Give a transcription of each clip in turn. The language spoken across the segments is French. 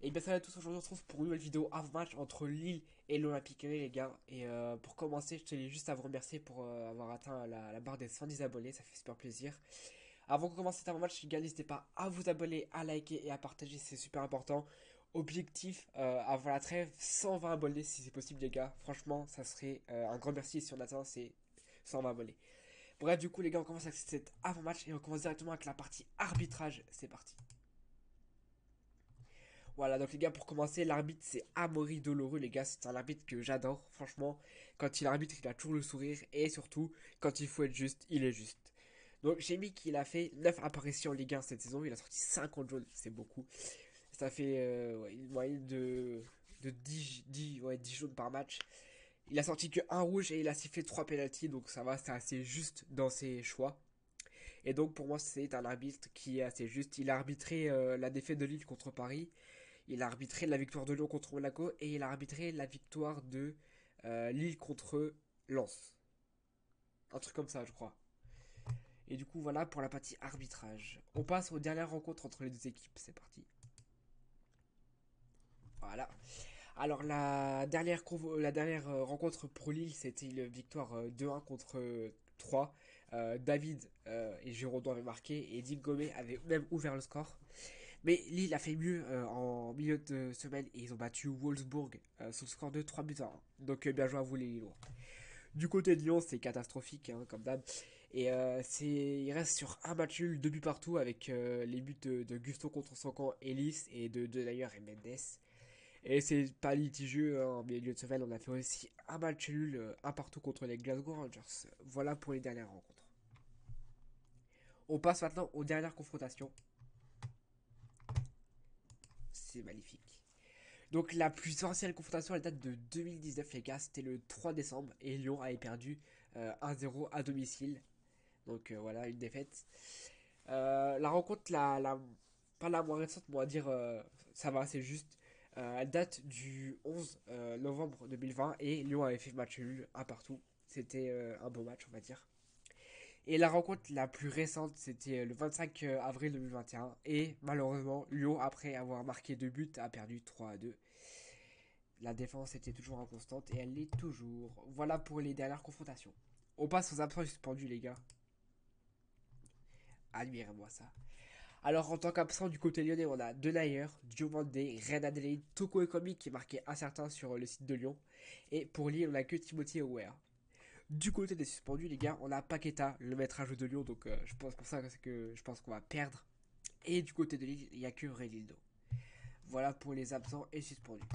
Et bien salut à tous, aujourd'hui on se retrouve pour une nouvelle vidéo avant-match entre Lille et l'Olympique Lyonnais les gars. Et pour commencer, je tenais juste à vous remercier pour avoir atteint la barre des 110 abonnés, ça fait super plaisir. Avant qu'on commence cet avant-match les gars, n'hésitez pas à vous abonner, à liker et à partager, c'est super important. Objectif, avant la trêve, 120 abonnés si c'est possible les gars. Franchement, ça serait un grand merci si on atteint ces 120 abonnés. Bref, du coup les gars, on commence avec cet avant-match et on commence directement avec la partie arbitrage, c'est parti. Voilà, donc les gars, pour commencer, l'arbitre c'est Amaury Doloreux, les gars, c'est un arbitre que j'adore, franchement. Quand il arbitre, il a toujours le sourire et surtout, quand il faut être juste, il est juste. Donc j'ai mis qu'il a fait 9 apparitions en Ligue 1 cette saison, il a sorti 50 jaunes, c'est beaucoup. Ça fait ouais, une moyenne de 10 jaunes par match. Il a sorti que un rouge et il a sifflé 3 pénaltys, donc ça va, c'est assez juste dans ses choix. Et donc pour moi, c'est un arbitre qui est assez juste. Il a arbitré la défaite de Lille contre Paris. Il a arbitré la victoire de Lyon contre Monaco et il a arbitré la victoire de Lille contre Lens. Un truc comme ça, je crois. Et du coup, voilà pour la partie arbitrage. On passe aux dernières rencontres entre les deux équipes. C'est parti. Voilà. Alors, la dernière rencontre pour Lille, c'était une victoire 2-1 contre 3. David et Giraudot avaient marqué et Dim Gomez avait même ouvert le score. Mais Lille a fait mieux en milieu de semaine et ils ont battu Wolfsburg sur le score de 3 buts à 1. Donc bien joué à vous les Lillois. Du côté de Lyon, c'est catastrophique hein, comme d'hab. Et il reste sur un match nul, 2 buts partout avec les buts de Gusto contre son camp, Ellis et de Denayer et Mendes. Et c'est pas litigieux hein, en milieu de semaine, on a fait aussi un match nul, un partout contre les Glasgow Rangers. Voilà pour les dernières rencontres. On passe maintenant aux dernières confrontations. C'est magnifique. Donc la plus ancienne confrontation, elle date de 2019 les gars, c'était le 3 décembre et Lyon avait perdu 1-0 à domicile. Donc voilà, une défaite. La rencontre, pas la moins récente, mais on va dire, ça va, c'est juste. Elle date du 11 novembre 2020 et Lyon avait fait match nul, un partout. C'était un beau match, on va dire. Et la rencontre la plus récente, c'était le 25 avril 2021. Et malheureusement, Lyon, après avoir marqué 2 buts, a perdu 3-2. La défense était toujours inconstante et elle l'est toujours. Voilà pour les dernières confrontations. On passe aux absents suspendus, les gars. Admirez-moi ça. Alors, en tant qu'absent du côté lyonnais, on a Denayer, Diomandé, Ren Adelaide, Toko Ekambi qui est marqué incertain sur le site de Lyon. Et pour Lille, on a que Timothy Aware. Du côté des suspendus, les gars, on a Paqueta, le maître à jeu de Lyon. Donc, je pense pour ça que je pense qu'on va perdre. Et du côté de Lille, il n'y a que Redildo. Voilà pour les absents et suspendus.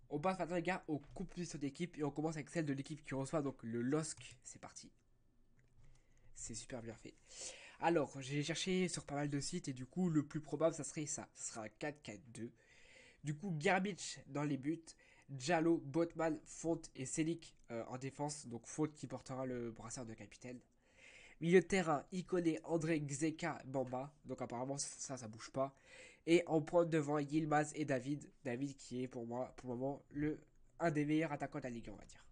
On passe maintenant les gars aux compositions d'équipe et on commence avec celle de l'équipe qui reçoit donc le LOSC. C'est parti. C'est super bien fait. Alors, j'ai cherché sur pas mal de sites et du coup, le plus probable, ça serait ça. Ça sera un 4-4-2. Du coup, Garbage dans les buts. Diallo, Botman, Font et Selic en défense. Donc Font qui portera le brassard de capitaine. Milieu de terrain, Ikoné, André, Xeka, Bamba. Donc apparemment, ça bouge pas. Et en pointe devant, Yilmaz et David. David qui est pour moi, pour le moment, un des meilleurs attaquants de la Ligue, on va dire.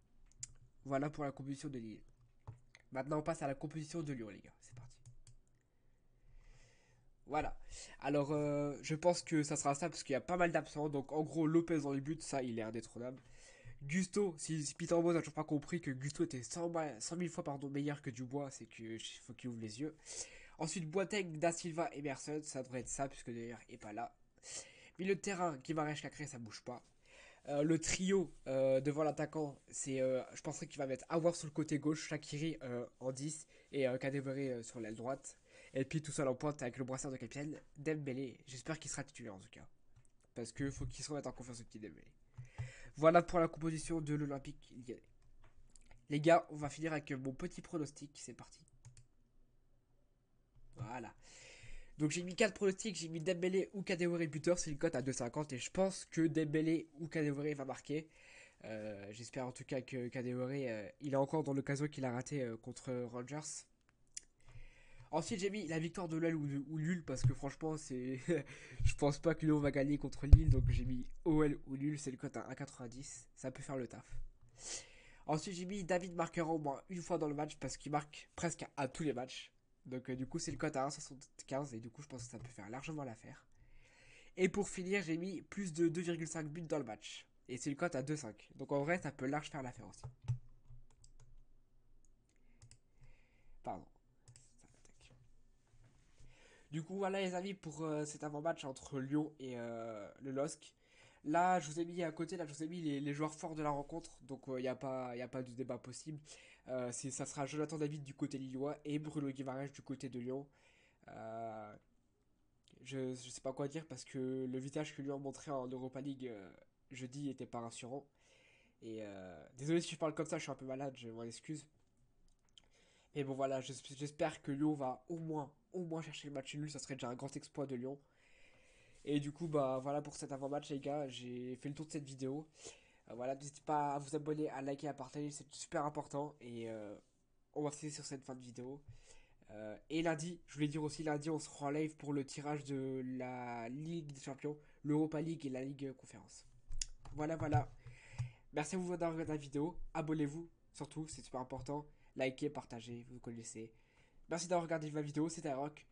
Voilà pour la composition de Lille. Maintenant, on passe à la composition de Lyon, les gars. C'est parti. Voilà. Alors, je pense que ça sera ça parce qu'il y a pas mal d'absents. Donc, en gros, Lopez dans les buts, ça, il est indétrônable. Gusto, si Peter Bosz n'a toujours pas compris que Gusto était 100 000 fois pardon, meilleur que Dubois, c'est qu'il faut qu'il ouvre les yeux. Ensuite, Boateng, Da Silva, Emerson, ça devrait être ça puisque d'ailleurs il est pas là. Milieu de terrain, Guimarães, Cacré, ça bouge pas. Le trio devant l'attaquant, je penserais qu'il va mettre Aouar sur le côté gauche, Shaqiri en 10 et Kadewere sur l'aile droite. Et puis tout seul en pointe avec le brassard de capitaine, Dembélé. J'espère qu'il sera titulaire en tout cas. Parce qu'il faut qu'il se remette en confiance au petit Dembélé. Voilà pour la composition de l'Olympique lyonnais. Les gars, on va finir avec mon petit pronostic, c'est parti. Voilà. Donc j'ai mis 4 pronostics, j'ai mis Dembélé ou Kadewere buteur, c'est une cote à 2,50 et je pense que Dembélé ou Kadewere va marquer. J'espère en tout cas que Kadewere, il est encore dans l'occasion qu'il a raté contre Rangers. Ensuite j'ai mis la victoire de l'OL ou nul parce que franchement c'est, je pense pas que Lyon va gagner contre Lille donc j'ai mis OL ou nul, c'est le cote à 1,90, ça peut faire le taf. Ensuite j'ai mis David marquera au moins une fois dans le match parce qu'il marque presque à tous les matchs. Donc du coup c'est le cote à 1,75 et du coup je pense que ça peut faire largement l'affaire. Et pour finir, j'ai mis plus de 2,5 buts dans le match. Et c'est une cote à 2,5. Donc en vrai, ça peut large faire l'affaire aussi. Pardon. Du coup, voilà les amis pour cet avant-match entre Lyon et le LOSC. Là, je vous ai mis à côté, là, je vous ai mis les joueurs forts de la rencontre. Donc, il y a pas de débat possible. Ça sera Jonathan David du côté lillois et Bruno Guimaraes du côté de Lyon. Euh, je sais pas quoi dire parce que le visage que lui ont montré en Europa League jeudi était pas rassurant. Et désolé si je parle comme ça, je suis un peu malade, je m'en excuse. Mais bon, voilà, j'espère que Lyon va au moins chercher le match nul. Ça serait déjà un grand exploit de Lyon. Et du coup, bah voilà pour cet avant-match, les gars. J'ai fait le tour de cette vidéo. Voilà, n'hésitez pas à vous abonner, à liker, à partager, c'est super important. Et on va se laisser sur cette fin de vidéo. Et lundi, je voulais dire aussi, lundi, on sera en live pour le tirage de la Ligue des Champions, l'Europa League et la Ligue Conférence. Voilà, voilà. Merci à vous d'avoir regardé la vidéo. Abonnez-vous, surtout, c'est super important. Likez, partagez, vous connaissez. Merci d'avoir regardé ma vidéo, c'était Rock.